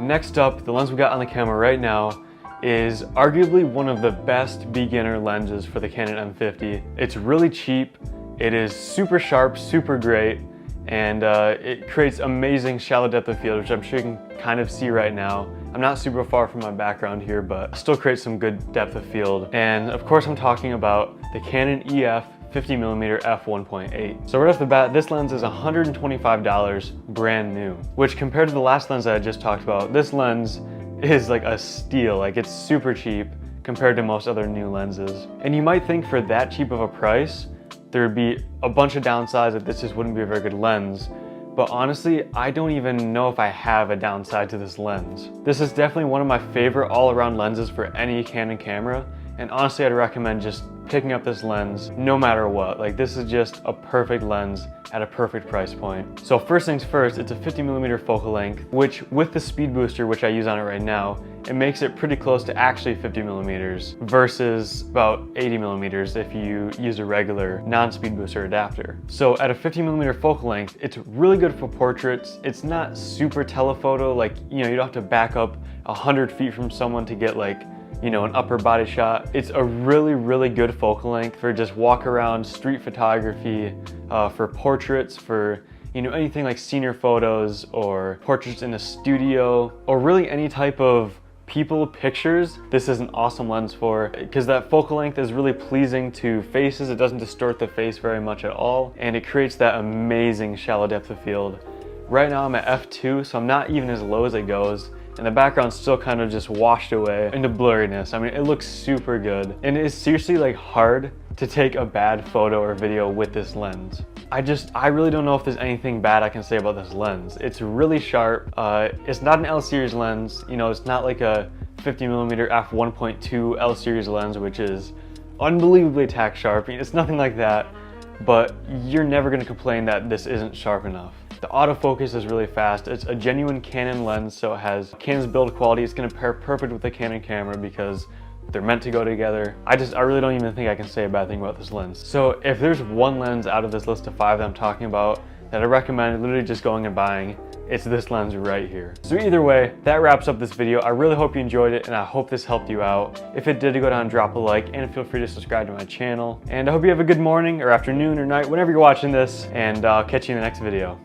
Next up, the lens we got on the camera right now is arguably one of the best beginner lenses for the Canon M50. It's really cheap, it is super sharp, super great, and it creates amazing shallow depth of field, which I'm sure you can kind of see right now. I'm not super far from my background here, but still creates some good depth of field. And of course I'm talking about the Canon EF 50mm f1.8. So right off the bat, this lens is $125 brand new, which compared to the last lens that I just talked about, this lens is like a steal. Like, it's super cheap compared to most other new lenses. And you might think for that cheap of a price, there would be a bunch of downsides, that this just wouldn't be a very good lens. But honestly, I don't even know if I have a downside to this lens. This is definitely one of my favorite all-around lenses for any Canon camera. And honestly, I'd recommend just picking up this lens no matter what. Like, this is just a perfect lens at a perfect price point. So first things first, it's a 50mm focal length, which with the speed booster, which I use on it right now, it makes it pretty close to actually 50mm versus about 80mm if you use a regular non-speed booster adapter. So at a 50mm focal length, it's really good for portraits. It's not super telephoto, like, you don't have to back up 100 feet from someone to get like, an upper body shot. It's a really, really good focal length for just walk around street photography, for portraits, for anything like senior photos or portraits in a studio, or really any type of people pictures. This is an awesome lens for, because that focal length is really pleasing to faces. It doesn't distort the face very much at all, and it creates that amazing shallow depth of field. Right now I'm at f2, so I'm not even as low as it goes, and the background's still kind of just washed away into blurriness. I mean, it looks super good. And it is seriously like hard to take a bad photo or video with this lens. I really don't know if there's anything bad I can say about this lens. It's really sharp. It's not an L series lens. It's not like a 50mm f1.2 L series lens, which is unbelievably tack sharp. It's nothing like that, but you're never gonna complain that this isn't sharp enough. The autofocus is really fast. It's a genuine Canon lens, so it has Canon's build quality. It's gonna pair perfect with the Canon camera because they're meant to go together. I really don't even think I can say a bad thing about this lens. So if there's one lens out of this list of 5 that I'm talking about that I recommend literally just going and buying, it's this lens right here. So either way, that wraps up this video. I really hope you enjoyed it, and I hope this helped you out. If it did, go down and drop a like, and feel free to subscribe to my channel. And I hope you have a good morning or afternoon or night, whenever you're watching this, and I'll catch you in the next video.